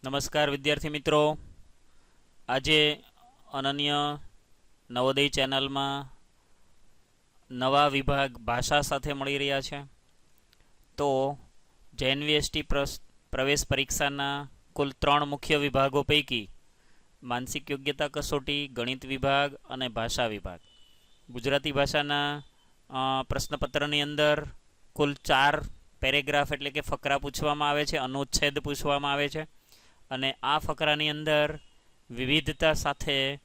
નમસ્કાર વિદ્યાર્થી મિત્રો, આજે અનન્ય નવોદય ચેનલમાં નવા વિભાગ ભાષા સાથે મળી રહ્યા છે. તો JNVST પ્રવેશ પરીક્ષાના કુલ 3 મુખ્ય વિભાગો પૈકી માનસિક યોગ્યતા કસોટી, ગણિત વિભાગ અને ભાષા વિભાગ, ગુજરાતી ભાષાના પ્રશ્નપત્રની અંદર કુલ 4 પેરેગ્રાફ એટલે કે ફકરા પૂછવામાં આવે છે, અનુચ્છેદ પૂછવામાં આવે છે. અને આ ફકરાની અંદર વિવિધતા સાથે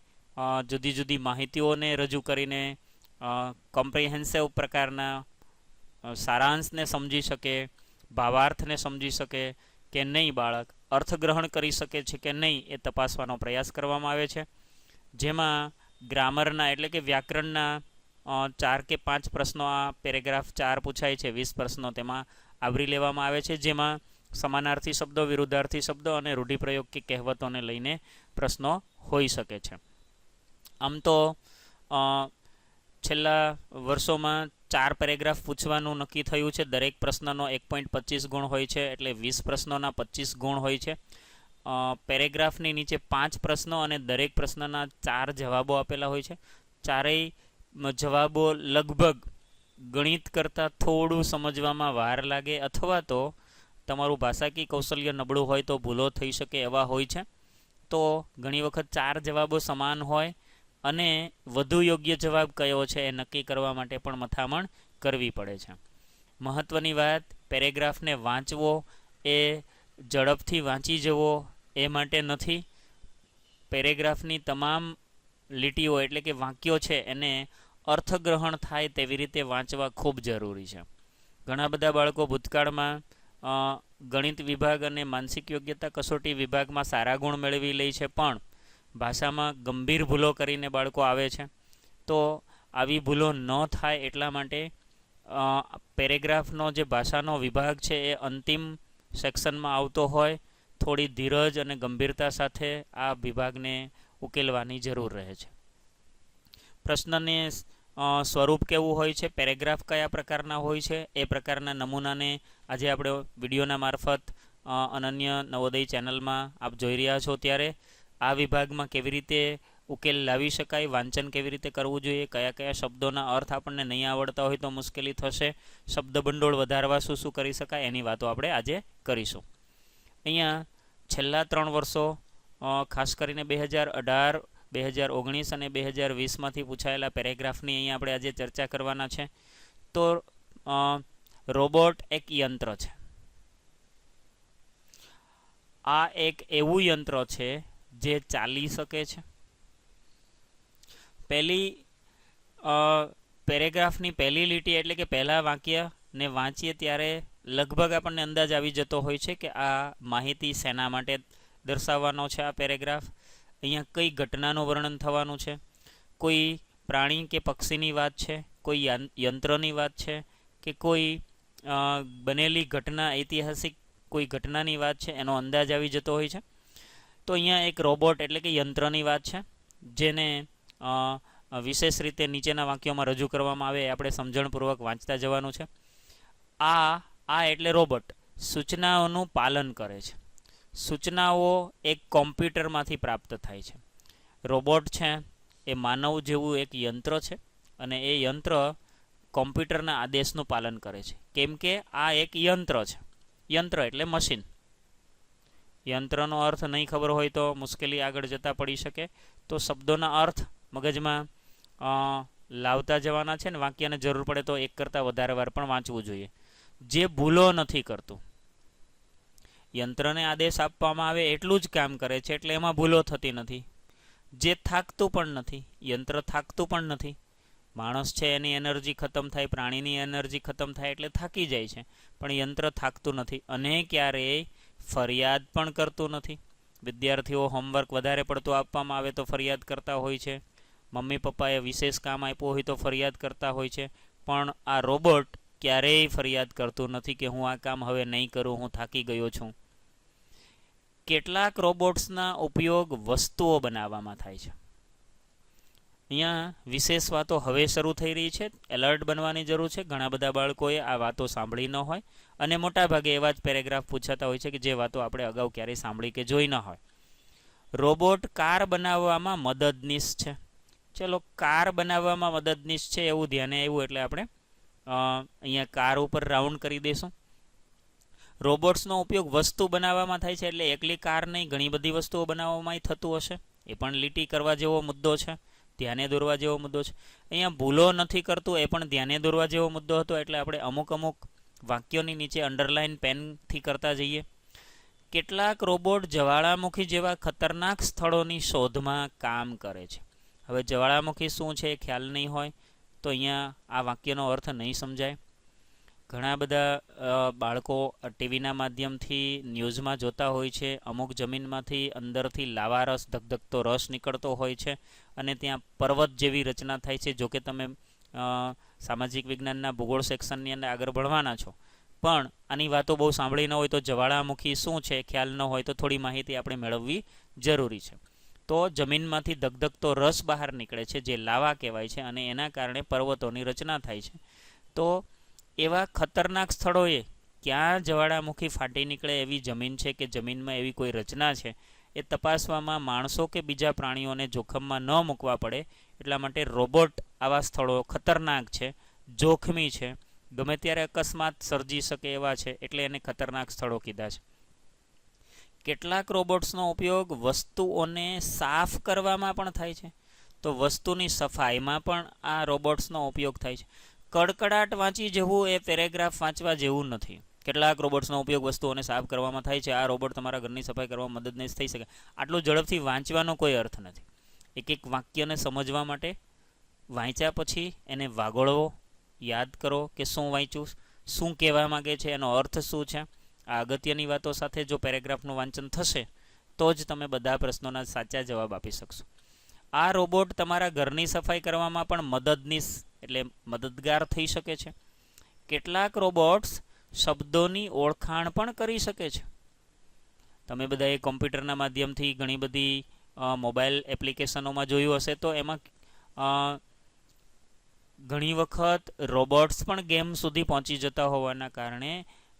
જુદી જુદી માહિતીઓને રજૂ કરીને કોમ્પ્રિહેન્સિવ પ્રકારના સારાંશને સમજી શકે, ભાવાર્થને સમજી શકે કે નહીં, બાળક અર્થગ્રહણ કરી શકે છે કે નહીં એ તપાસવાનો પ્રયાસ કરવામાં આવે છે. જેમાં ગ્રામરના એટલે કે વ્યાકરણના 4 કે 5 પ્રશ્નો, આ પેરેગ્રાફ 4 પૂછાય છે, 20 પ્રશ્નો તેમાં આવરી લેવામાં આવે છે. જેમાં સમાનાર્થી શબ્દો, વિરુદ્ધાર્થી શબ્દો અને રૂઢિપ્રયોગ કે કહેવતોને લઈને પ્રશ્નો હોઈ શકે છે. આમ તો છેલ્લા વર્ષોમાં 4 પેરેગ્રાફ પૂછવાનું નક્કી થયું છે. દરેક પ્રશ્નનો 1.25 ગુણ હોય છે, એટલે 20 પ્રશ્નોના 25 ગુણ હોય છે. પેરેગ્રાફની નીચે 5 પ્રશ્નો અને દરેક પ્રશ્નના 4 જવાબો આપેલા હોય છે. ચારેય જવાબો લગભગ ગણિત કરતાં થોડું સમજવામાં વાર લાગે અથવા તો તમારું ભાષાકીય કૌશલ્ય નબળું હોય તો ભૂલો થઈ શકે એવા હોય છે. તો ઘણી વખત 4 જવાબો સમાન હોય અને વધુ યોગ્ય જવાબ કયો છે એ નક્કી કરવા માટે પણ મથામણ કરવી પડે છે. મહત્ત્વની વાત, પેરેગ્રાફને વાંચવો એ ઝડપથી વાંચી જવો એ માટે નથી. પેરેગ્રાફની તમામ લીટીઓ એટલે કે વાક્યો છે એને અર્થગ્રહણ થાય તેવી રીતે વાંચવા ખૂબ જરૂરી છે. ઘણા બધા બાળકો ભૂતકાળમાં ગણિત વિભાગ અને માનસિક યોગ્યતા કસોટી વિભાગમાં સારા ગુણ મેળવી લે છે, પણ ભાષામાં ગંભીર ભૂલો કરીને બાળકો આવે છે. તો આવી ભૂલો ન થાય એટલા માટે પેરેગ્રાફનો જે ભાષાનો વિભાગ છે એ અંતિમ સેક્શનમાં આવતો હોય, થોડી ધીરજ અને ગંભીરતા સાથે આ વિભાગને ઉકેલવાની જરૂર રહે છે. પ્રશ્નને સ્વરૂપ કેવું હોય છે, પેરેગ્રાફ કયા પ્રકારના હોય છે, એ પ્રકારના નમૂનાને આજે આપણે વિડીયોના મારફત અનન્ય નવોદય ચેનલમાં આપ જોઈ રહ્યા છો. ત્યારે આ વિભાગમાં કેવી રીતે ઉકેલ લાવી શકાય, વાંચન કેવી રીતે કરવું જોઈએ, કયા કયા શબ્દોના અર્થ આપણને નહીં આવડતા હોય તો મુશ્કેલી થશે, શબ્દ ભંડોળ વધારવા શું શું કરી શકાય, એની વાતો આપણે આજે કરીશું. અહીંયા છેલ્લા 3 વર્ષો ખાસ કરીને 2018, 2019 અને 2020માંથી પૂછાયેલા પેરેગ્રાફની અહીંયા આપણે આજે ચર્ચા કરવાના છે. તો રોબોટ એક યંત્ર છે. આ એક એવું યંત્ર છે જે ચાલી શકે છે. પહેલી પેરેગ્રાફની પહેલી લીટી એટલે કે પહેલા વાક્યને વાંચીએ ત્યારે લગભગ આપણને અંદાજ આવી જતો હોય છે કે આ માહિતી શેના માટે દર્શાવવાનો છે. આ પેરેગ્રાફ અહીંયા કઈ ઘટનાનું વર્ણન થવાનું છે, કોઈ પ્રાણી કે પક્ષીની વાત છે, કોઈ યંત્રની વાત છે કે કોઈ બનેલી ઘટના, ઐતિહાસિક કોઈ ઘટનાની વાત છે, એનો અંદાજ આવી જતો હોય છે. તો અહીંયા એક રોબોટ એટલે કે યંત્રની વાત છે, જેને વિશેષ રીતે નીચેના વાક્યોમાં રજૂ કરવામાં આવે એ આપણે સમજણપૂર્વક વાંચતા જવાનું છે. આ એટલે રોબોટ સૂચનાઓનું પાલન કરે છે. સૂચનાઓ એક કોમ્પ્યુટરમાંથી પ્રાપ્ત થાય છે. રોબોટ છે એ માનવ જેવું એક યંત્ર છે અને એ યંત્ર કોમ્પ્યુટરના આદેશનું પાલન કરે છે. કેમ કે આ એક યંત્ર છે. યંત્ર એટલે મશીન. યંત્રનો અર્થ નહીં ખબર હોય તો મુશ્કેલી આગળ જતાં પડી શકે. તો શબ્દોના અર્થ મગજમાં લાવતા જવાના છે ને વાક્યને જરૂર પડે તો એક કરતાં વધારે વાર પણ વાંચવું જોઈએ. જે ભૂલો નથી કરતું, યંત્રને આદેશ આપવામાં આવે એટલું જ કામ કરે છે એટલે એમાં ભૂલો થતી નથી. જે થાકતું પણ નથી, યંત્ર થાકતું પણ નથી. માણસ છે એની એનર્જી ખતમ થાય, પ્રાણીની એનર્જી ખતમ થાય એટલે થાકી જાય છે, પણ યંત્ર થાકતું નથી અને ક્યારેય ફરિયાદ પણ કરતું નથી. વિદ્યાર્થીઓ હોમવર્ક વધારે પડતું આપવામાં આવે તો ફરિયાદ કરતા હોય છે, મમ્મી પપ્પાએ વિશેષ કામ આપ્યું હોય તો ફરિયાદ કરતા હોય છે, પણ આ રોબોટ ક્યારેય ફરિયાદ કરતું નથી કે હું આ કામ હવે નહીં કરું, હું થાકી ગયો છું. કેટલાક રોબોટ્સના ઉપયોગ વસ્તુઓ બનાવવામાં થાય છે. અહીંયા વિશેષ વાતો હવે શરૂ થઈ રહી છે, એલર્ટ બનવાની જરૂર છે. ઘણા બધા બાળકોએ આ વાતો સાંભળી ન હોય અને મોટાભાગે એવા જ પેરેગ્રાફ પૂછાતા હોય છે કે જે વાતો આપણે અગાઉ ક્યારેય સાંભળી કે જોઈ ન હોય. રોબોટ કાર બનાવવામાં મદદનીશ છે. ચલો, કાર બનાવવામાં મદદનીશ છે એવું ધ્યાને આવ્યું એટલે આપણે અહીંયા કાર ઉપર રાઉન્ડ કરી દઈશું. રોબોટ્સનો ઉપયોગ વસ્તુ બનાવવામાં થાય છે, એટલે એકલી કાર નહીં, ઘણી બધી વસ્તુઓ બનાવવામાં થતું હશે. એ પણ લીટી કરવા જેવો મુદ્દો છે, ધ્યાને દોરવા જેવો મુદ્દો છે. અહીંયા ભૂલો નથી કરતું, એ પણ ધ્યાને દોરવા જેવો મુદ્દો હતો, એટલે આપણે અમુક વાક્યોની નીચે અંડરલાઇન પેનથી કરતા જઈએ. કેટલાક રોબોટ જ્વાળામુખી જેવા ખતરનાક સ્થળોની શોધમાં કામ કરે છે. હવે જ્વાળામુખી શું છે એ ખ્યાલ નહીં હોય તો અહીંયા આ વાક્યનો અર્થ નહીં સમજાય. ઘણા બધા બાળકો ટીવીના માધ્યમથી ન્યૂઝમાં જોતા હોય છે, અમુક જમીનમાંથી અંદરથી લાવા રસ, ધગધગતો રસ નીકળતો હોય છે અને ત્યાં પર્વત જેવી રચના થાય છે. જોકે તમે સામાજિક વિજ્ઞાનના ભૂગોળ સેક્શનની અંદર આગળ ભણવાના છો, પણ આની વાતો બહુ સાંભળી ન હોય તો જ્વાળામુખી શું છે ખ્યાલ ન હોય તો થોડી માહિતી આપણે મેળવવી જરૂરી છે. તો જમીનમાંથી ધગધગતો રસ બહાર નીકળે છે, જે લાવા કહેવાય છે, અને એના કારણે પર્વતોની રચના થાય છે. તો એવા ખતરનાક સ્થળોએ ક્યાં જ્વાળામુખી ફાટી નીકળે એવી જમીન છે કે જમીનમાં એવી કોઈ રચના છે, એ તપાસવામાં માણસો કે બીજા પ્રાણીઓને જોખમમાં ન મૂકવા પડે એટલા માટે રોબોટ આવા સ્થળો ખતરનાક છે, જોખમી છે, ગમે ત્યારે અકસ્માત સર્જી શકે એવા છે, એટલે એને ખતરનાક સ્થળો કીધા છે. કેટલાક રોબોટ્સનો ઉપયોગ વસ્તુઓને સાફ કરવામાં પણ થાય છે. તો વસ્તુની સફાઈમાં પણ આ રોબોટ્સનો ઉપયોગ થાય છે. કડકડાટ વાંચી જવું એ પેરેગ્રાફ વાંચવા જેવું નથી. કેટલાક રોબોટ્સનો ઉપયોગ વસ્તુઓને સાફ કરવામાં થાય છે. આ રોબોટ તમારા ઘરની સફાઈ કરવામાં મદદ નહીં થઈ શકે. આટલું ઝડપથી વાંચવાનો કોઈ અર્થ નથી. એક એક વાક્યને સમજવા માટે વાંચ્યા પછી એને વાગોળવો, યાદ કરો કે શું વાંચ્યું, શું કહેવા માગે છે, એનો અર્થ શું છે. આ અગત્યની વાતો સાથે જો પેરેગ્રાફનું વાંચન થશે તો જ તમે બધા પ્રશ્નોના સાચા જવાબ આપી શકશો. આ રોબોટ તમારા ઘરની સફાઈ કરવામાં પણ મદદનીશ એટલે મદદગાર થઈ શકે છે. કેટલાક રોબોટ્સ શબ્દોની ઓળખાણ પણ કરી શકે છે. તમે બધાએ કોમ્પ્યુટરના માધ્યમથી ઘણી બધી મોબાઈલ એપ્લિકેશનોમાં જોયું હશે તો એમાં ઘણી વખત રોબોટ્સ પણ ગેમ સુધી પહોંચી જતા હોવાના કારણે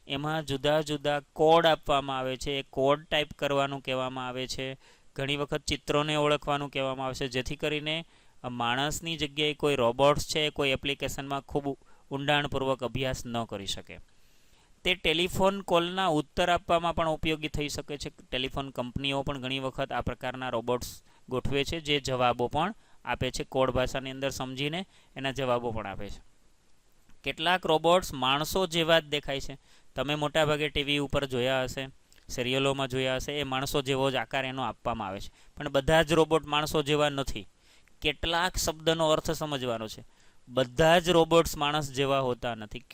એમાં જુદા જુદા કોડ આપવામાં આવે છે. એ કોડ ટાઈપ કરવાનું કહેવામાં આવે છે. ઘણી વખત ચિત્રોને ઓળખવાનું કહેવામાં આવે છે, જેથી કરીને માણસની જગ્યાએ કોઈ રોબોટ્સ છે કોઈ એપ્લિકેશનમાં ખૂબ ઊંડાણપૂર્વક અભ્યાસ ન કરી શકે. તે ટેલિફોન કોલના ઉત્તર આપવામાં પણ ઉપયોગી થઈ શકે છે. ટેલિફોન કંપનીઓ પણ ઘણી વખત આ પ્રકારના રોબોટ્સ ગોઠવે છે, જે જવાબો પણ આપે છે. કોડ ભાષાની અંદર સમજીને એના જવાબો પણ આપે છે. કેટલાક રોબોટ્સ માણસો જેવા જ દેખાય છે. તમે મોટાભાગે ટીવી ઉપર જોયા હશે, સિરિયલોમાં જોયા હશે, એ માણસો જેવો જ આકાર એનો આપવામાં આવે છે. પણ બધા જ રોબોટ માણસો જેવા નથી. કેટલાક શબ્દનો અર્થ સમજવાનો છે. બધા જ રોબોટ્સ માણસ જેવા હોતા નથી.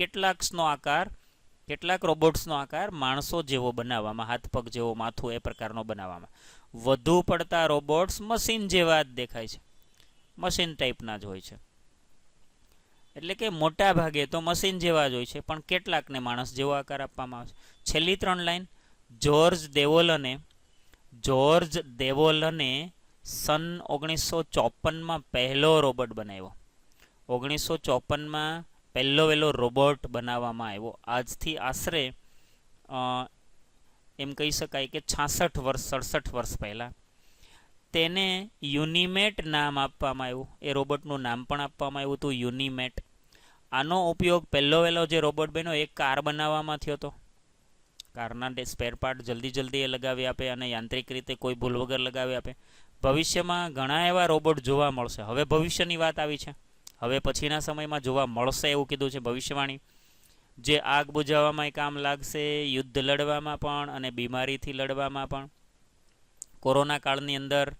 કેટલાક રોબોટ્સનો આકાર માણસો જેવો બનાવવામાં, હાથ પગ જેવો, માથું એ પ્રકારનો બનાવવામાં. વધુ પડતા રોબોટ્સ મશીન જેવા જ દેખાય છે, મશીન ટાઈપના જ હોય છે. એટલે કે મોટા ભાગે તો મશીન જેવા જ હોય છે, પણ કેટલાકને માણસ જેવો આકાર આપવામાં આવે છે. છેલ્લી 3 લાઈન, જ્યોર્જ દેવોલને સન 1954માં પહેલો રોબોટ બનાવ્યો. 1954માં પહેલો રોબોટ બનાવવામાં આવ્યો. આજથી આશરે એમ કહી શકાય કે 67 વર્ષ પહેલાં. તેને યુનિમેટ નામ આપવામાં આવ્યું. એ રોબોટનું નામ પણ આપવામાં આવ્યું હતું, યુનિમેટ. આનો ઉપયોગ પહેલો જે રોબોટ બન્યો એ કાર બનાવવામાં થયો હતો. કારના સ્પેર પાર્ટ જલ્દી એ લગાવી આપે અને યાંત્રિક રીતે કોઈ ભૂલ વગર લગાવી આપે. ભવિષ્યમાં ઘણા એવા રોબોટ જોવા મળશે. હવે ભવિષ્યની વાત આવી છે, હવે પછીના સમયમાં જોવા મળશે એવું કીધું છે ભવિષ્યવાણી. જે આગ બુઝાવવામાં કામ લાગશે, યુદ્ધ લડવામાં પણ અને બીમારીથી લડવામાં પણ. કોરોના કાળની અંદર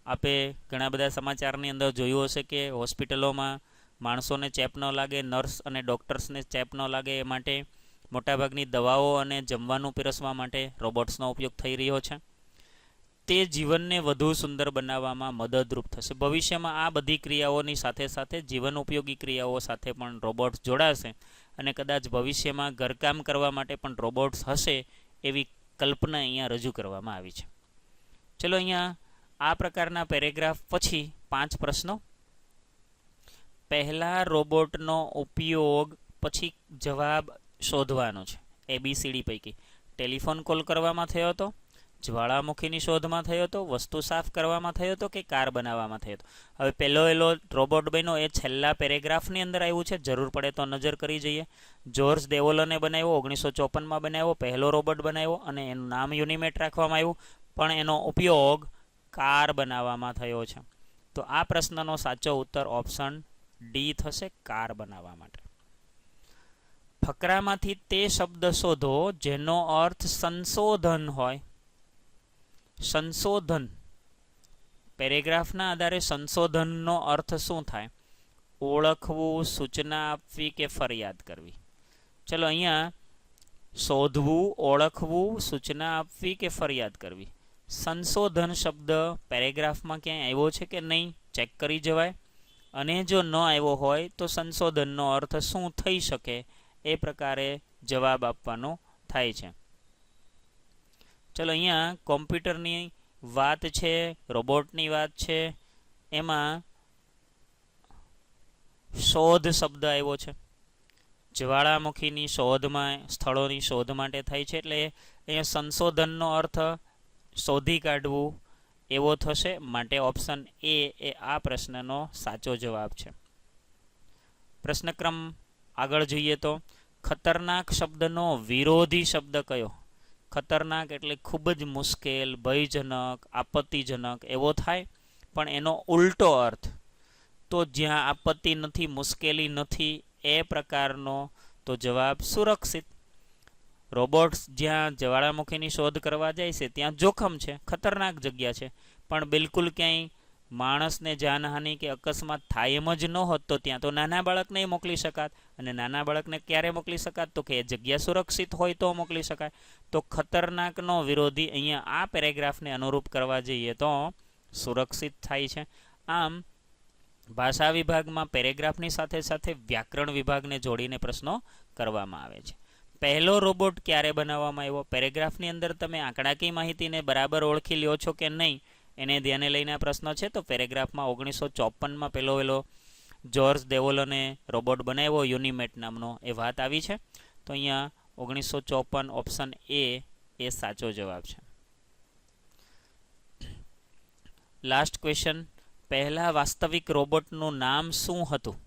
આપે ઘણા બધા સમાચારની અંદર જોયું હશે કે હોસ્પિટલોમાં માણસોને ચેપ ન લાગે, નર્સ અને ડૉક્ટર્સને ચેપ ન લાગે એ માટે મોટાભાગની દવાઓ અને જમવાનું પીરસવા માટે રોબોટ્સનો ઉપયોગ થઈ રહ્યો છે. તે જીવનને વધુ સુંદર બનાવવામાં મદદરૂપ થશે. ભવિષ્યમાં આ બધી ક્રિયાઓની સાથે સાથે જીવન ઉપયોગી ક્રિયાઓ સાથે પણ રોબોટ્સ જોડાશે અને કદાચ ભવિષ્યમાં ઘરકામ કરવા માટે પણ રોબોટ્સ હશે એવી કલ્પના અહીંયા રજૂ કરવામાં આવી છે. ચલો, અહીંયા આ પ્રકારના પેરેગ્રાફ પછી 5 પ્રશ્નો પહેલા રોબોટનો ઉપયોગ પછી જવાબ શોધવાનો છે. ABCD પૈકી ટેલિફોન કોલ કરવામાં થયો હતો, જ્વાળામુખીની શોધમાં થયો હતો, વસ્તુ સાફ કરવામાં થયો હતો કે કાર બનાવવામાં થયો હતો. હવે પહેલો રોબોટ બન્યો એ છેલ્લા પેરેગ્રાફની અંદર આવ્યું છે. જરૂર પડે તો નજર કરી જઈએ. જોર્જ દેવોલને બનાવ્યો, 1954માં બનાવ્યો, પહેલો રોબોટ બનાવ્યો અને એનું નામ યુનિમેટ રાખવામાં આવ્યું, પણ એનો ઉપયોગ કાર બનાવવામાં થયો છે. તો આ પ્રશ્નનો સાચો ઉત્તર ઓપ્શન ડી થશે, કાર બનાવવા માટે. ફકરામાંથી તે શબ્દ શોધો જેનો અર્થ સંશોધન હોય. સંશોધન, પેરેગ્રાફના આધારે સંશોધનનો અર્થ શું થાય? ઓળખવું, સૂચના આપવી કે ફરિયાદ કરવી. ચલો અહીંયા શોધવું, ઓળખવું, સૂચના આપવી કે ફરિયાદ કરવી. સંશોધન શબ્દ પેરેગ્રાફમાં ક્યાંય આવ્યો છે કે નહીં ચેક કરી જવાય, અને જો ન આવ્યો હોય તો સંશોધનનો અર્થ શું થઈ શકે એ પ્રકારે જવાબ આપવાનો થાય છે. ચલો અહીંયા કોમ્પ્યુટરની વાત છે, રોબોટની વાત છે, એમાં શોધ શબ્દ આવ્યો છે. જ્વાળામુખીની શોધમાં, સ્થળોની શોધ માટે થાય છે, એટલે અહીંયા સંશોધનનો અર્થ શોધી કાઢવું એવો થશે. માટે ઓપ્શન એ આ પ્રશ્નનો સાચો જવાબ છે. પ્રશ્નક્રમ આગળ જોઈએ તો ખતરનાક શબ્દનો વિરોધી શબ્દ કયો? ખતરનાક એટલે ખૂબ જ મુશ્કેલ, ભયજનક, આપત્તિજનક એવો થાય, પણ એનો ઉલટો અર્થ તો જ્યાં આપત્તિ નથી, મુશ્કેલી નથી એ પ્રકારનો, તો જવાબ સુરક્ષિત. રોબોટ્સ જ્યાં જ્વાળામુખીની શોધ કરવા જાય છે ત્યાં જોખમ છે, ખતરનાક જગ્યા છે, પણ બિલકુલ ક્યાંય માણસને જાનહાનિ કે અકસ્માત થાય એમ જ ન હોત તો ત્યાં તો નાના બાળકને મોકલી શકાત. અને નાના બાળકને ક્યારે મોકલી શકાત? તો કે એ જગ્યા સુરક્ષિત હોય તો મોકલી શકાય. તો ખતરનાકનો વિરોધી અહીંયા આ પેરેગ્રાફને અનુરૂપ કરવા જઈએ તો સુરક્ષિત થાય છે. આમ ભાષા વિભાગમાં પેરેગ્રાફની સાથે સાથે વ્યાકરણ વિભાગને જોડીને પ્રશ્નો કરવામાં આવે છે. પહેલો રોબોટ ક્યારે બનાવવામાં આવ્યો? પેરેગ્રાફની અંદર તમે આંકડાકીય માહિતીને બરાબર ઓળખી લ્યો છો કે નહીં એને ધ્યાને લઈને આ પ્રશ્ન છે. તો પેરેગ્રાફમાં 1954માં પહેલો જોર્જ દેવોલને રોબોટ બનાવ્યો યુનિમેટ નામનો એ વાત આવી છે. તો અહીંયા 1954 ઓપ્શન એ સાચો જવાબ છે. લાસ્ટ ક્વેશ્ચન, પહેલા વાસ્તવિક રોબોટનું નામ શું હતું?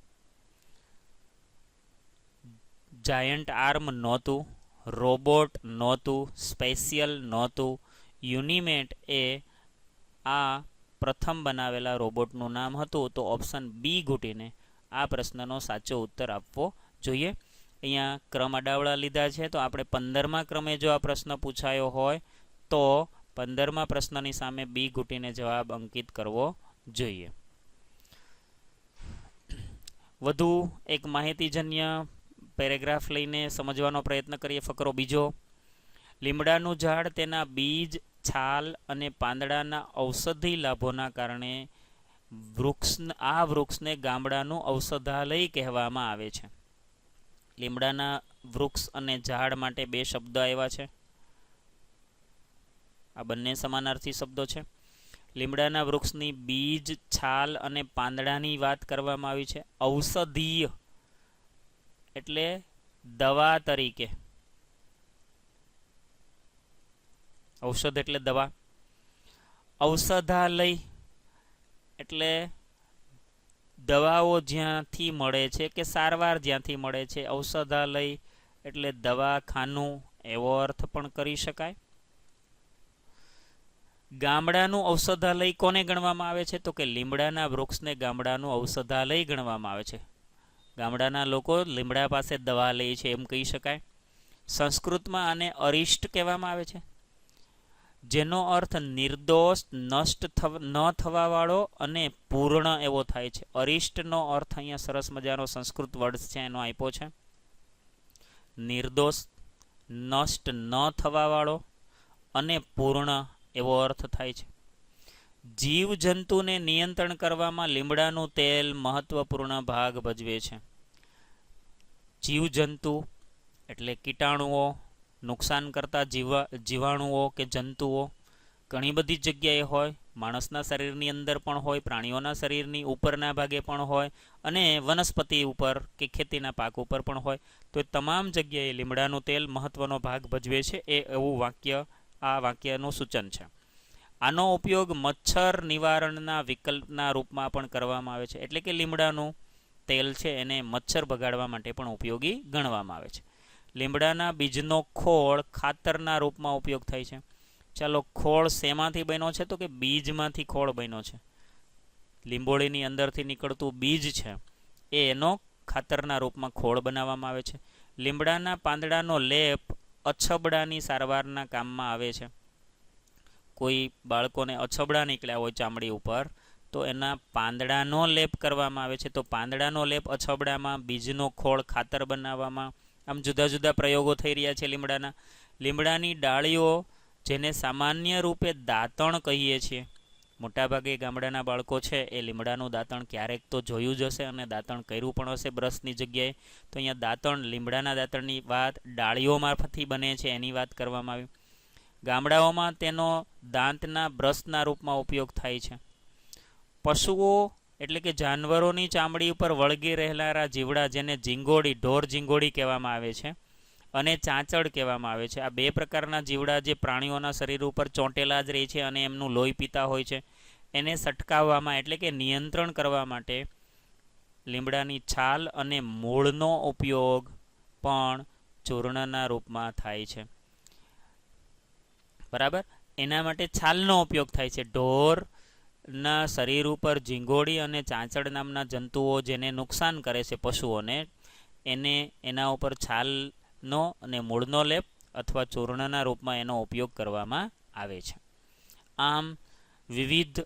જાયન્ટ આર્મ નહોતું, રોબોટ નહોતું, સ્પેશિયલ નહોતું, યુનિમેટ એ આ પ્રથમ બનાવેલા રોબોટનું નામ હતું. તો ઓપ્શન બી ઘૂંટીને આ પ્રશ્નનો સાચો ઉત્તર આપવો જોઈએ. અહીંયા ક્રમ અડાવડા લીધા છે, તો આપણે 15મા ક્રમે જો આ પ્રશ્ન પૂછાયો હોય તો 15મા પ્રશ્નની સામે બી ઘૂંટીને જવાબ અંકિત કરવો જોઈએ. વધુ એક માહિતીજન્ય પેરેગ્રાફ લઈને સમજવાનો પ્રયત્ન કરીએ. ફકરો બીજો, લીમડાનું ઝાડ તેના બીજ, છાલ અને પાંદડાના ઔષધિ લાભોના કારણે આ વૃક્ષને ગામડાનું ઔષધાલય કહેવામાં આવે છે. લીમડાના વૃક્ષ અને ઝાડ માટે બે શબ્દ આવ્યા છે. આ બંને સમાનાર્થી શબ્દો છે. લીમડાના વૃક્ષની બીજ, છાલ અને પાંદડાની વાત કરવામાં આવી છે. ઔષધીય એટલે દવા તરીકે, ઔષધ એટલે દવા. ઔષધાલય એટલે દવાઓ જ્યાંથી મળે છે કે સારવાર જ્યાંથી મળે છે. ઔષધાલય એટલે દવાખાનું એવો અર્થ પણ કરી શકાય. ગામડાનું ઔષધાલય કોને ગણવામાં આવે છે? તો કે લીમડાના વૃક્ષને ગામડાનું ઔષધાલય ગણવામાં આવે છે. ગામડાના લોકો લીમડા પાસે દવા લે છે એમ કહી શકાય. સંસ્કૃતમાં આને અરિષ્ટ કહેવામાં આવે છે, જેનો અર્થ નિર્દોષ, નષ્ટ ન થવાવાળો અને પૂર્ણ એવો થાય છે. અરિષ્ટનો અર્થ અહીંયા સરસ મજાનો સંસ્કૃત વર્ડ છે એનો આપ્યો છે. નિર્દોષ, નષ્ટ ન થવાવાળો અને પૂર્ણ એવો અર્થ થાય છે. જીવજંતુને નિયંત્રણ કરવામાં લીમડાનું તેલ મહત્વપૂર્ણ ભાગ ભજવે છે. જીવજંતુ એટલે કીટાણુઓ, નુકસાન કરતા જીવાણુઓ કે જંતુઓ, ઘણી બધી જગ્યાએ હોય, માણસના શરીરની અંદર પણ હોય, પ્રાણીઓના શરીરની ઉપરના ભાગે પણ હોય, અને વનસ્પતિ ઉપર કે ખેતીના પાક ઉપર પણ હોય. તો એ તમામ જગ્યાએ લીમડાનું તેલ મહત્વનો ભાગ ભજવે છે. એ એવું આ વાક્યનું સૂચન છે. આનો ઉપયોગ મચ્છર નિવારણના વિકલ્પના રૂપમાં પણ કરવામાં આવે છે. એટલે કે લીમડાનું તેલ છે એને મચ્છર ભગાડવા માટે પણ ઉપયોગી ગણવામાં આવે છે. લીમડાના બીજનો ખોળ ખાતરના રૂપમાં ઉપયોગ થાય છે. ચાલો, ખોળ શેમાંથી બન્યો છે? તો કે બીજમાંથી ખોળ બન્યો છે. લીંબોળીની અંદરથી નીકળતું બીજ છે એ એનો ખાતરના રૂપમાં ખોળ બનાવવામાં આવે છે. લીમડાના પાંદડાનો લેપ અછબડાની સારવારના કામમાં આવે છે. કોઈ બાળકોને અછબડા નીકળ્યા હોય ચામડી ઉપર, તો એના પાંદડાનો લેપ કરવામાં આવે છે. તો પાંદડાનો લેપ અછબડામાં, બીજનો ખોળ ખાતર બનાવવામાં, આમ જુદા જુદા પ્રયોગો થઈ રહ્યા છે લીમડાના. લીમડાની ડાળીઓ, જેને સામાન્ય રૂપે દાંતણ કહીએ છીએ, મોટાભાગે ગામડાના બાળકો છે એ લીમડાનું દાંતણ ક્યારેક તો જોયું જ હશે અને દાંતણ કર્યું પણ હશે બ્રશની જગ્યાએ. તો અહીંયા દાંતણ, લીમડાના દાંતણની વાત ડાળીઓ મારફતથી બને છે એની વાત કરવામાં આવી. ગામડાઓમાં તેનો દાંતના બ્રશના રૂપમાં ઉપયોગ થાય છે. પશુઓ એટલે કે જાનવરોની ચામડી ઉપર વળગી રહેનારા જીવડા, જેને ઝીંગોડી, ઢોર ઝીંગોડી કહેવામાં આવે છે, અને ચાંચડ કહેવામાં આવે છે. આ બે પ્રકારના જીવડા જે પ્રાણીઓના શરીર ઉપર ચોંટેલા જ રહે છે અને એમનું લોહી પીતા હોય છે, એને સટકાવવામાં એટલે કે નિયંત્રણ કરવા માટે લીમડાની છાલ અને મૂળનો ઉપયોગ પણ ચૂર્ણના રૂપમાં થાય છે. બરાબર, એના માટે છાલનો ઉપયોગ થાય છે. ઢોરના શરીર ઉપર ઝીંગોડી અને ચાંચડ નામના જંતુઓ જેને નુકસાન કરે છે પશુઓને, એને એના ઉપર છાલનો અને મૂળનો લેપ અથવા ચૂર્ણના રૂપમાં એનો ઉપયોગ કરવામાં આવે છે. આમ વિવિધ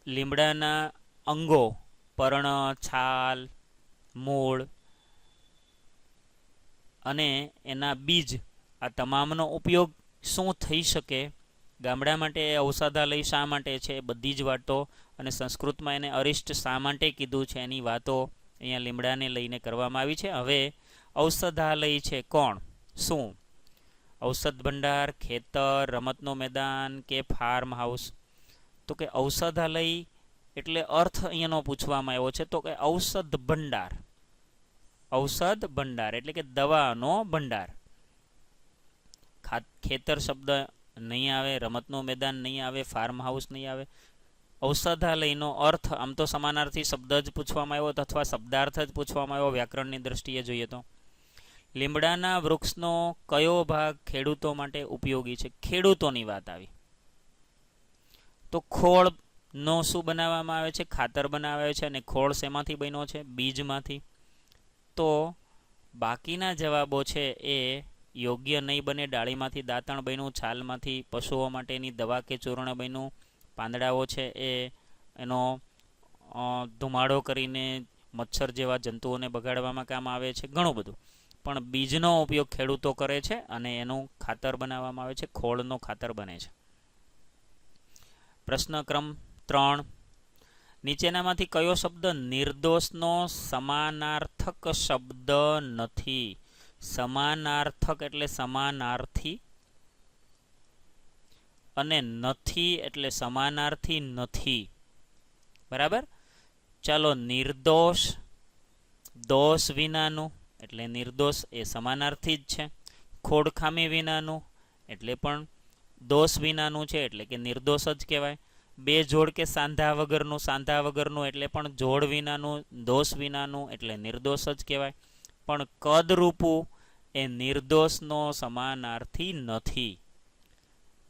લીમડાના અંગો, પર્ણ, છાલ, મૂળ અને એના બીજ, આ તમામનો ઉપયોગ શું થઈ શકે, ગામડા માટે ઔષધાલય શા માટે છે, બધી જ વાતો, અને સંસ્કૃતમાં એને અરિષ્ટ શા માટે કીધું છે એની વાતો અહીંયા લીમડાને લઈને કરવામાં આવી છે. હવે ઔષધાલય છે કોણ, શું? ઔષધ ભંડાર, ખેતર, રમતનું મેદાન કે ફાર્મ હાઉસ? તો કે ઔષધાલય એટલે અર્થ અહીંયાનો પૂછવામાં આવ્યો છે. તો કે ઔષધ ભંડાર. ઔષધ ભંડાર એટલે કે દવાનો ભંડાર. ખેતર શબ્દ નહીં આવે, રમતનું મેદાન નહીં આવે, ફાર્મ હાઉસ નહીં આવે. ઔષધાલયનો અર્થ આમ તો સમાનાર્થી શબ્દ જ પૂછવામાં આવ્યો અથવા શબ્દાર્થ જ પૂછવામાં આવ્યો વ્યાકરણની દ્રષ્ટિએ જોઈએ તો. લીમડાના વૃક્ષનો કયો ભાગ ખેડૂતો માટે ઉપયોગી છે? ખેડૂતોની વાત આવી તો ખોળનો શું બનાવવામાં આવે છે? ખાતર બનાવે છે. અને ખોળ શેમાંથી બન્યો છે? બીજમાંથી. તો બાકીના જવાબો છે એ યોગ્ય નહીં બને. ડાળીમાંથી દાંતણ બન્યું, છાલમાંથી પશુઓ માટેની દવા કે ચૂર્ણ બન્યું, પાંદડાઓ છે એ એનો ધુમાડો કરીને મચ્છર જેવા જંતુઓને બગાડવામાં કામ આવે છે, ઘણું બધું. પણ બીજનો ઉપયોગ ખેડૂતો કરે છે અને એનું ખાતર બનાવવામાં આવે છે, ખોળનો ખાતર બને છે. પ્રશ્ન ક્રમ 3. નીચેનામાંથી કયો શબ્દ નિર્દોષનો સમાનાર્થક શબ્દ નથી? સમાનાર્થક એટલે સમાનાર્થી, અને નથી એટલે સમાનાર્થી નથી. બરાબર? ચાલો, નિર્દોષ, દોષ વિનાનું એટલે નિર્દોષ એ સમાનાર્થી જ છે. ખોડખામી વિનાનું એટલે પણ દોષ વિનાનું છે એટલે કે નિર્દોષ જ કહેવાય. બે જોડ કે સાંધા વગરનું, સાંધા વગરનું એટલે પણ જોડ વિનાનું, દોષ વિનાનું એટલે નિર્દોષ જ કહેવાય. પણ કદરૂપું એ નિર્દોષનો સમાનાર્થી નથી.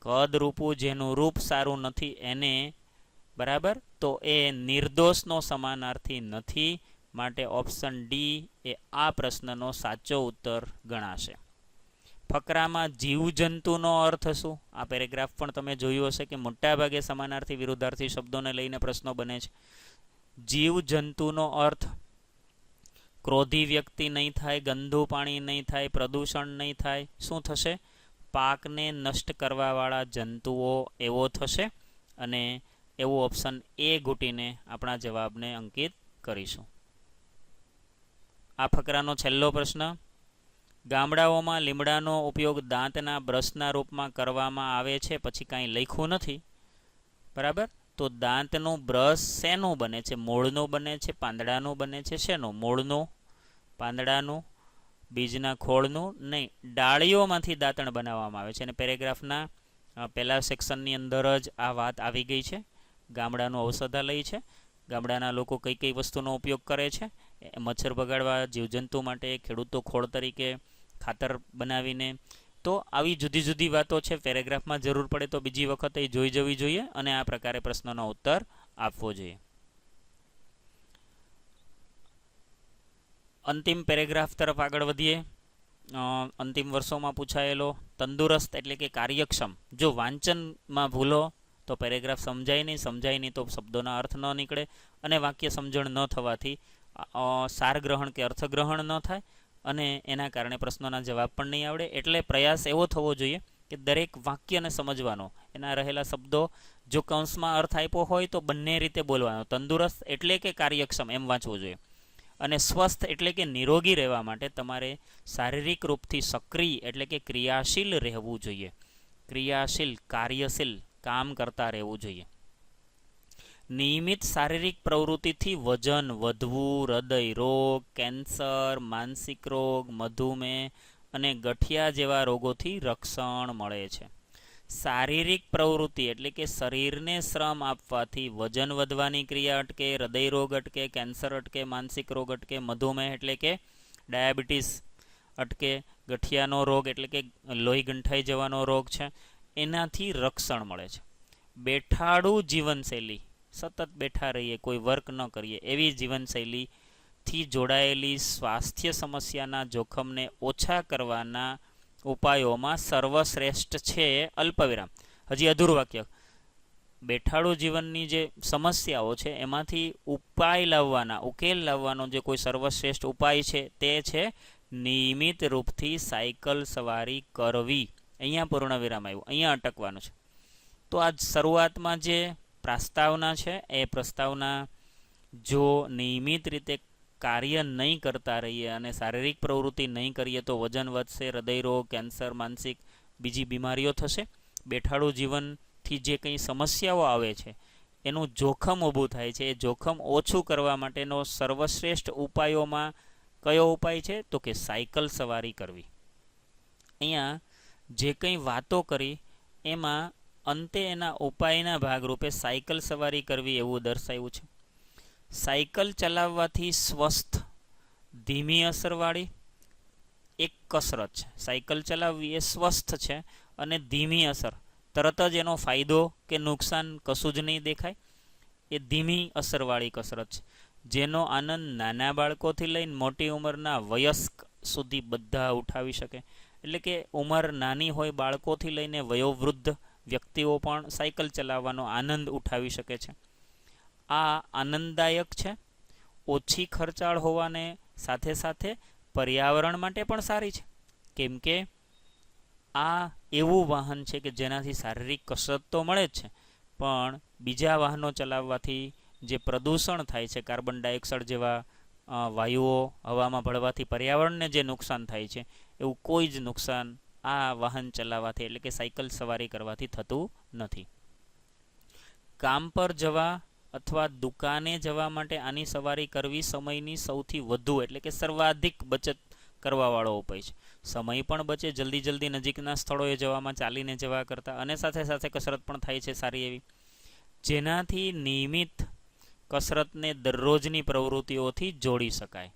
કદરૂપું જેનું રૂપ સારું નથી એને, બરાબર, તો એ નિર્દોષનો સમાનાર્થી નથી. માટે ઓપ્શન ડી એ આ પ્રશ્નનો સાચો ઉત્તર ગણાશે. ફકરામાં જીવજંતુનો અર્થ શું? આ પેરેગ્રાફ પણ તમે જોયું હશે કે મોટાભાગે સમાનાર્થી વિરુદ્ધાર્થી શબ્દોને લઈને પ્રશ્નો બને છે. જીવજંતુનો અર્થ ક્રોધી વ્યક્તિ નહીં થાય, ગંદુ પાણી નહીં થાય, પ્રદૂષણ નહીં થાય. શું થશે? પાકને નષ્ટ કરવાવાળા જંતુઓ એવો થશે. અને એવું ઓપ્શન એ ઘૂંટીને આપણા જવાબને અંકિત કરીશું. આ ફકરાનો છેલ્લો પ્રશ્ન. ગામડાઓમાં લીમડાનો ઉપયોગ દાંતના બ્રશના રૂપમાં કરવામાં આવે છે, પછી કાંઈ લખ્યું નથી, બરાબર. તો દાંતનું બ્રશ શેનું બને છે? મૂળનું બને છે, પાંદડાનું બને છે, શેનું? મૂળનું, પાંદડાનું, બીજના ખોળનું નહીં, ડાળીઓમાંથી દાંતણ બનાવવામાં આવે છે. અને પેરેગ્રાફના પહેલા સેક્શનની અંદર જ આ વાત આવી ગઈ છે. ગામડાનું ઔષધાલય છે, ગામડાના લોકો કઈ કઈ વસ્તુનો ઉપયોગ કરે છે, મચ્છર ભગાડવા, જીવજંતુ માટે, ખેડૂતો ખોળ તરીકે, ખાતર બનાવીને. તો આવી જુદી જુદી વાતો છે, પેરેગ્રાફમાં જરૂર પડે તો બીજી વખત એ જોઈ જવી જોઈએ અને આ પ્રકારે પ્રશ્નનો ઉત્તર આપવો જોઈએ. અંતિમ પેરેગ્રાફ તરફ આગળ વધીએ. અંતિમ વર્ષોમાં પૂછાયેલો તંદુરસ્ત એટલે કે કાર્યક્ષમ. જો વાંચનમાં ભૂલો તો પેરેગ્રાફ સમજાય નહીં તો શબ્દોના અર્થ ન નીકળે અને વાક્ય સમજણ ન થવાથી સારગ્રહણ કે અર્થગ્રહણ ન થાય અને એના કારણે પ્રશ્નોના જવાબ પણ નહીં આવડે. એટલે પ્રયાસ એવો થવો જોઈએ કે દરેક વાક્યને સમજવાનો, એના રહેલા શબ્દો જો કૌંસમાં અર્થ આપ્યો હોય તો બંને રીતે બોલવાનો. તંદુરસ્ત એટલે કે કાર્યક્ષમ એમ વાંચવું જોઈએ. અને સ્વસ્થ એટલે કે નિરોગી રહેવા માટે તમારે શારીરિક રૂપથી સક્રિય એટલે કે ક્રિયાશીલ રહેવું જોઈએ. ક્રિયાશીલ, કાર્યશીલ, કામ કરતા રહેવું જોઈએ. નિયમિત શારીરિક પ્રવૃત્તિથી વજન વધવું, હૃદય રોગ, કેન્સર, માનસિક રોગ, મધુમેહ અને ગઠિયા જેવા રોગોથી રક્ષણ મળે છે. શારીરિક પ્રવૃત્તિ એટલે કે શરીરને શ્રમ આપવાથી વજન વધવાની ક્રિયા અટકે, હૃદય રોગ અટકે, કેન્સર અટકે, માનસિક રોગ અટકે, મધુમેહ એટલે કે ડાયાબિટીસ અટકે, ગઠિયાનો રોગ એટલે કે લોહી ગંઠાઈ જવાનો રોગ છે, એનાથી રક્ષણ મળે છે. બેઠાડું જીવનશૈલી, સતત બેઠા રહીએ, કોઈ વર્ક ન કરીએ, એવી જીવનશૈલીથી જોડાયેલી સ્વાસ્થ્ય સમસ્યાના જોખમને ઓછા કરવાના ઉપાયોમાં સર્વશ્રેષ્ઠ છે અલ્પવિરામ. હજી અધૂરું વાક્ય. બેઠાડું જીવનની જે સમસ્યાઓ છે એમાંથી ઉપાય લાવવાના, ઉકેલ લાવવાનો જે કોઈ સર્વશ્રેષ્ઠ ઉપાય છે તે છે નિયમિત રૂપથી સાયકલ સવારી કરવી. અહીંયા પૂર્ણ વિરામ આવ્યું, અહીંયા અટકવાનું છે. તો આજ શરૂઆતમાં જે પ્રસ્તાવના છે એ પ્રસ્તાવના જો નિયમિત રીતે કાર્ય નહીં કરતા રહીએ અને શારીરિક પ્રવૃત્તિ નહીં કરીએ તો વજન વધશે, હૃદયરોગ, કેન્સર, માનસિક બીજી બીમારીઓ થશે. બેઠાડું જીવનથી જે કંઈ સમસ્યાઓ આવે છે એનું જોખમ ઊભું થાય છે. એ જોખમ ઓછું કરવા માટેનો સર્વશ્રેષ્ઠ ઉપાયોમાં કયો ઉપાય છે? તો કે સાયકલ સવારી કરવી. અહીંયા જે કંઈ વાતો કરી એમાં અંતે એના ઉપાયના ભાગરૂપે સાયકલ સવારી કરવી એવું દર્શાવ્યું છે. સાયકલ ચલાવવાથી સ્વસ્થ, ધીમી અસરવાળી એક કસરત છે. સાયકલ ચલાવવી એ સ્વસ્થ છે અને ધીમી અસર, તરત જ એનો ફાયદો કે નુકસાન કશું જ નહીં દેખાય. એ ધીમી અસરવાળી કસરત છે જેનો આનંદ નાના બાળકોથી લઈને મોટી ઉંમરના વયસ્ક સુધી બધા ઉઠાવી શકે. એટલે કે ઉંમર નાની હોય બાળકોથી લઈને વયોવૃદ્ધ વ્યક્તિઓ પણ સાયકલ ચલાવવાનો આનંદ ઉઠાવી શકે છે. આ આનંદદાયક છે, ઓછી ખર્ચાળ હોવાને સાથે સાથે પર્યાવરણ માટે પણ સારી છે. કેમ કે આ એવું વાહન છે કે જેનાથી શારીરિક કસરત તો મળે જ છે, પણ બીજા વાહનો ચલાવવાથી જે પ્રદૂષણ થાય છે, કાર્બન ડાયોક્સાઇડ જેવા વાયુઓ હવામાં ભળવાથી પર્યાવરણને જે નુકસાન થાય છે એવું કોઈ જ નુકસાન આ વાહન ચલાવવાથી એટલે કે સાયકલ સવારી કરવાથી થતું નથી. કામ પર જવા અથવા દુકાને જવા માટે આની સવારી કરવી સમયની સૌથી વધુ એટલે કે સર્વાધિક બચત કરવાવાળો ઉપાય છે. સમય પણ બચે, જલ્દી નજીકના સ્થળોએ જવામાં ચાલીને જવા કરતાં, અને સાથે સાથે કસરત પણ થાય છે સારી એવી, જેનાથી નિયમિત કસરતને દરરોજની પ્રવૃત્તિઓથી જોડી શકાય.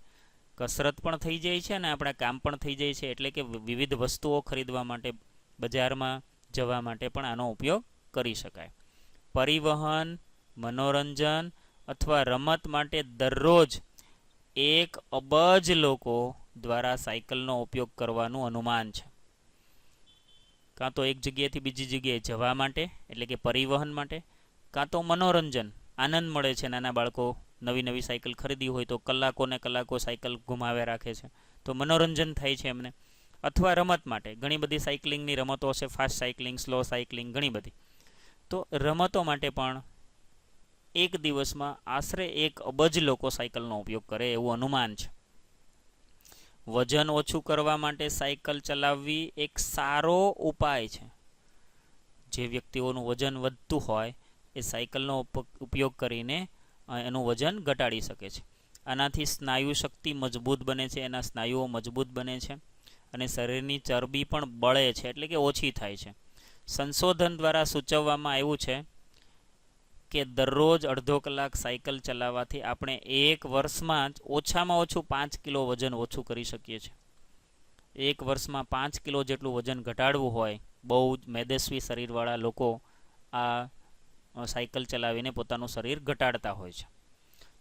કસરત પણ થઈ જાય છે અને આપણા કામ પણ થઈ જાય છે. એટલે કે વિવિધ વસ્તુઓ ખરીદવા માટે, બજારમાં જવા માટે પણ આનો ઉપયોગ કરી શકાય. પરિવહન, મનોરંજન અથવા રમત માટે દરરોજ 1 અબજ લોકો દ્વારા સાયકલનો ઉપયોગ કરવાનું અનુમાન છે. કાં તો એક જગ્યાએથી બીજી જગ્યાએ જવા માટે એટલે કે પરિવહન માટે, કાં તો મનોરંજન, આનંદ મળે છે. નાના બાળકો નવી સાયકલ ખરીદી હોય તો કલાકોને કલાકો સાયકલ ઘુમાવે રાખે છે, તો મનોરંજન થાય છે એમને. અથવા રમત માટે ઘણી બધી સાયકલિંગની રમતો છે, ફાસ્ટ સાયકલિંગ, સ્લો સાયકલિંગ, ઘણી બધી. તો રમતો માટે પણ એક દિવસમાં આશરે 1 અબજ લોકો સાયકલનો ઉપયોગ કરે એવું અનુમાન છે. વજન ઓછું કરવા માટે સાયકલ ચલાવવી એક સારો ઉપાય છે. જે વ્યક્તિઓનું વજન વધતું હોય એ સાયકલનો ઉપયોગ કરીને એનું વજન ઘટાડી શકે છે. આનાથી સ્નાયુ શક્તિ મજબૂત બને છે, એના સ્નાયુઓ મજબૂત બને છે અને શરીરની ચરબી પણ બળે છે, એટલે કે ઓછી થાય છે. સંશોધન દ્વારા સૂચવવામાં આવ્યું છે કે દરરોજ અડધો કલાક સાયકલ ચલાવવાથી આપણે એક વર્ષમાં જ ઓછામાં ઓછું 5 કિલો વજન ઓછું કરી શકીએ છીએ. એક વર્ષમાં 5 કિલો જેટલું વજન ઘટાડવું હોય, બહુ જ મેદસ્વી શરીરવાળા લોકો આ સાયકલ ચલાવીને પોતાનું શરીર ઘટાડતા હોય છે.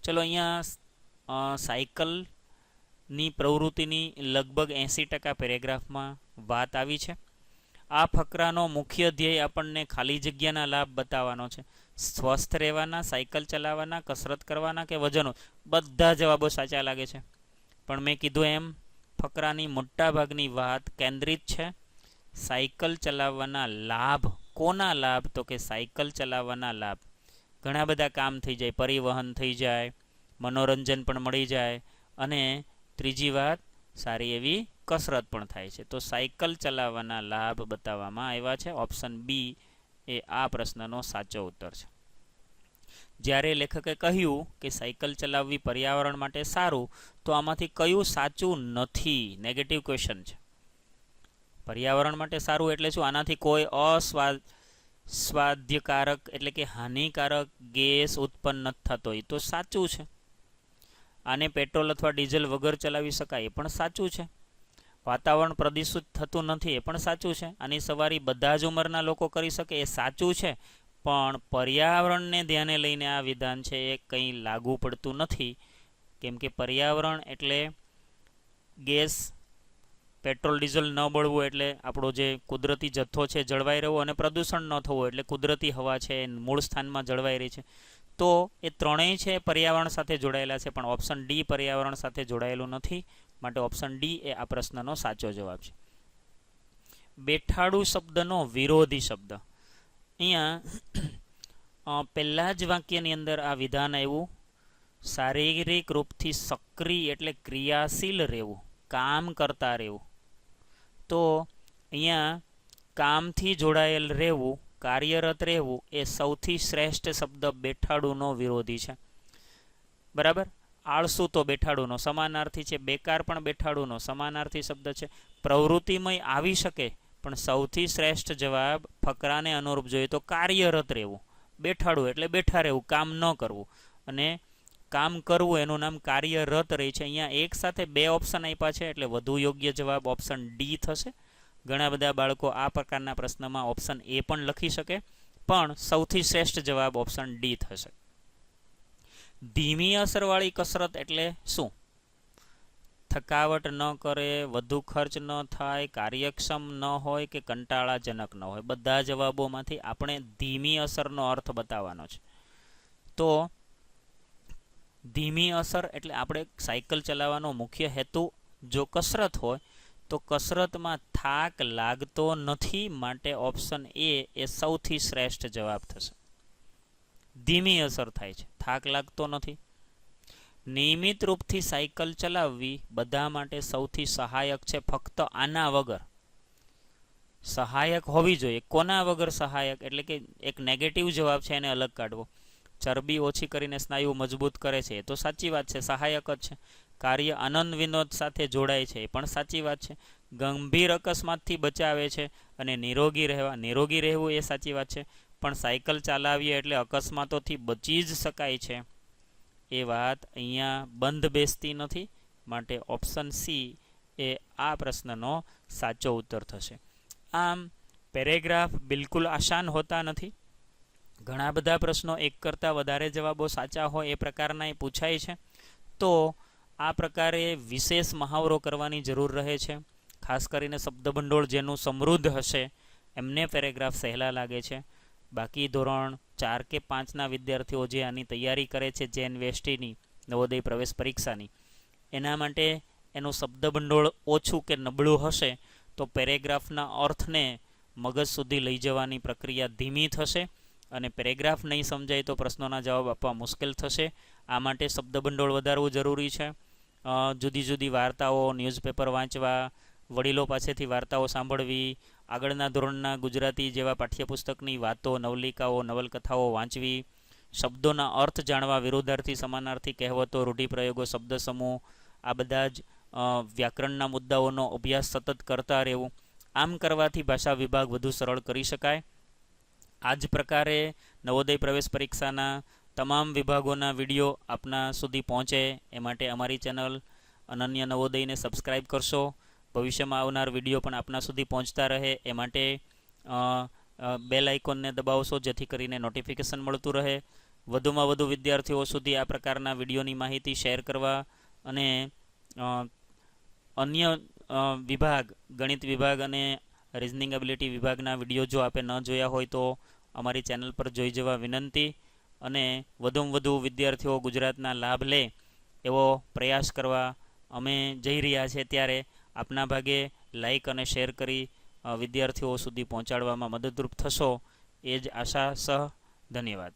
ચલો, અહીંયા સાયકલની પ્રવૃત્તિની લગભગ 80% પેરેગ્રાફમાં વાત આવી છે. આ ફકરાનો મુખ્ય ધ્યેય આપણને ખાલી જગ્યાના લાભ બતાવવાનો છે. સ્વસ્થ રહેવાના, સાયકલ ચલાવવાના, કસરત કરવાના કે વજનો, બધા જવાબો સાચા લાગે છે. પણ મેં કીધું એમ ફકરાની મોટા ભાગની વાત કેન્દ્રિત છે સાયકલ ચલાવવાના લાભ. કોના લાભ? તો કે સાયકલ ચલાવવાના લાભ. ઘણા બધા કામ થઈ જાય, પરિવહન થઈ જાય, મનોરંજન પણ મળી જાય અને ત્રીજી વાત સારી એવી કસરત પણ થાય છે. તો સાયકલ ચલાવવાના લાભ બતાવવામાં આવ્યા છે. ઓપ્શન બી એ આ પ્રશ્નનો સાચો ઉત્તર છે. જ્યારે લેખકે કહ્યું કે સાયકલ ચલાવવી પર્યાવરણ માટે સારું, તો આમાંથી કયું સાચું નથી? નેગેટિવ ક્વેશ્ચન છે. પર્યાવરણ માટે સારું એટલે શું? આનાથી કોઈ અસ્વાધ્યકારક એટલે કે હાનિકારક ગેસ ઉત્પન્ન નથી થતો, એ તો સાચું છે. આને પેટ્રોલ અથવા ડીઝલ વગર ચલાવી શકાય, એ પણ સાચું છે. વાતાવરણ પ્રદૂષિત થતું નથી, એ પણ સાચું છે. આની સવારી બધા જ ઉંમરના લોકો કરી શકે, એ સાચું છે. પણ પર્યાવરણને ધ્યાને લઈને આ વિધાન છે એ કંઈ લાગુ પડતું નથી, કેમ કે પર્યાવરણ એટલે ગેસ, પેટ્રોલ ડીઝલ ન બળવું એટલે આપણો જે કુદરતી જથ્થો છે જળવાઈ રહેવો, અને પ્રદૂષણ ન થવું એટલે કુદરતી હવા છે એ મૂળ સ્થાનમાં જળવાઈ રહી છે. તો એ ત્રણેય છે પર્યાવરણ સાથે જોડાયેલા છે, પણ ઓપ્શન ડી પર્યાવરણ સાથે જોડાયેલું નથી. માટે ઓપ્શન ડી એ આ પ્રશ્નનો સાચો જવાબ છે. બેઠાડું શબ્દનો વિરોધી શબ્દ. અહીંયા પહેલા જ વાક્યની અંદર આ વિધાન આવ્યું, શારીરિક રૂપથી સક્રિય એટલે ક્રિયાશીલ રહેવું, કામ કરતા રહેવું. તો અહીંયા કામથી જોડાયેલ રહેવું, કાર્યરત રહેવું એ સૌથી શ્રેષ્ઠ શબ્દ બેઠાડુનો વિરોધી છે. બરાબર? આળસુ તો બેઠાડુનો સમાનાર્થી છે, બેકાર પણ બેઠાડુનો સમાનાર્થી શબ્દ છે. પ્રવૃત્તિમય આવી શકે, પણ સૌથી શ્રેષ્ઠ જવાબ ફકરાને અનુરૂપ જોઈએ તો કાર્યરત રહેવું. બેઠાડું એટલે બેઠા રહેવું, કામ ન કરવું, અને કામ કરવું એનું નામ કાર્યરત રહે છે. અહીંયા એક સાથે બે ઓપ્શન આપ્યા છે એટલે વધુ યોગ્ય જવાબ ઓપ્શન ડી થશે. ઘણા બધા બાળકો આ પ્રકારના પ્રશ્નમાં ઓપ્શન એ પણ લખી શકે, પણ સૌથી શ્રેષ્ઠ જવાબ ઓપ્શન ડી થશે. ધીમી અસરવાળી કસરત એટલે શું? થકાવટ ન કરે, વધુ ખર્ચ ન થાય, કાર્યક્ષમ ન હોય કે કંટાળાજનક ન હોય. બધા જવાબોમાંથી આપણે ધીમી અસરનો અર્થ બતાવવાનો છે. તો ધીમી અસર એટલે આપણે સાયકલ ચલાવવાનો મુખ્ય હેતુ જો કસરત હોય તો કસરતમાં થાક લાગતો નથી, માટે ઓપ્શન એ સૌથી શ્રેષ્ઠ જવાબ થશે. ધીમી અસર થાય છે, થાક લાગતો નથી. નિયમિત રૂપથી સાયકલ ચલાવવી બધા માટે સૌથી સહાયક છે, ફક્ત આના વગર. સહાયક હોવી જોઈએ. કોના વગર સહાયક? એટલે કે એક નેગેટિવ જવાબ છે, એને અલગ કાઢવો. ચરબી ઓછી કરીને સ્નાયુ મજબૂત કરે છે, એ તો સાચી વાત છે, સહાયક જ છે. કાર્ય આનંદ વિનોદ સાથે જોડાય છે, એ પણ સાચી વાત છે. ગંભીર અકસ્માતથી બચાવે છે અને નિરોગી રહેવું એ સાચી વાત છે. પણ સાયકલ ચલાવીએ એટલે અકસ્માતોથી બચી જ શકાય છે, એ વાત અહીંયા બંધ બેસતી નથી. માટે ઓપ્શન સી એ આ પ્રશ્નનો સાચો ઉત્તર થશે. આમ પેરેગ્રાફ બિલકુલ આસાન હોતા નથી. ઘણા બધા પ્રશ્નો એક કરતાં વધારે જવાબો સાચા હોય એ પ્રકારના એ પૂછાય છે. તો આ પ્રકારે વિશેષ મહાવરો કરવાની જરૂર રહે છે. ખાસ કરીને શબ્દભંડોળ જેનું સમૃદ્ધ હશે એમને પેરેગ્રાફ સહેલા લાગે છે. બાકી ધોરણ 4 કે 5ના વિદ્યાર્થીઓ જે આની તૈયારી કરે છે જેન વેસ્ટીની નવોદય પ્રવેશ પરીક્ષાની, એના માટે એનું શબ્દભંડોળ ઓછું કે નબળું હશે તો પેરેગ્રાફના અર્થને મગજ સુધી લઈ જવાની પ્રક્રિયા ધીમી થશે અને પેરેગ્રાફ નહીં સમજાય તો પ્રશ્નોના જવાબ આપવા મુશ્કેલ થશે. આ માટે શબ્દભંડોળ વધારવું જરૂરી છે. જુદી જુદી વાર્તાઓ, ન્યૂઝપેપર વાંચવા, વડીલો પાસેથી વાર્તાઓ સાંભળવી, આગળના ધોરણના ગુજરાતી જેવા પાઠ્યપુસ્તકની વાતો, નવલિકાઓ, નવલકથાઓ વાંચવી, શબ્દોના અર્થ જાણવા, વિરોધાર્થી, સમાનાર્થી, કહેવતો, રૂઢિપ્રયોગો, શબ્દ સમૂહ, આ બધા જ વ્યાકરણના મુદ્દાઓનો અભ્યાસ સતત કરતા રહેવું. આમ કરવાથી ભાષા વિભાગ વધુ સરળ કરી શકાય. આ જ પ્રકારે નવોદય પ્રવેશ પરીક્ષાના તમામ વિભાગોના વિડીયો આપના સુધી પહોંચે એ માટે અમારી ચેનલ અનન્ય નવોદયને સબસ્ક્રાઈબ કરશો. ભવિષ્યમાં આવનાર વિડીયો પણ આપના સુધી પહોંચતા રહે એ માટે બેલ આઇકોનને દબાવશો, જેથી કરીને નોટિફિકેશન મળતું રહે. વધુમાં વધુ વિદ્યાર્થીઓ સુધી આ પ્રકારના વિડીયોની માહિતી શેર કરવા અને અન્ય વિભાગ, ગણિત વિભાગ અને રિઝનિંગ એબિલિટી વિભાગના વિડીયો જો આપે ન જોયા હોય તો અમારી ચેનલ પર જોઈ જવા વિનંતી. અને વધુમાં વધુ વિદ્યાર્થીઓ ગુજરાતના લાભ લે એવો પ્રયાસ કરવા અમે જઈ રહ્યા છે, ત્યારે આપના ભાગે લાઈક અને શેર કરી વિદ્યાર્થીઓ સુધી પહોંચાડવામાં મદદરૂપ થશો એ જ આશા સહ. ધન્યવાદ.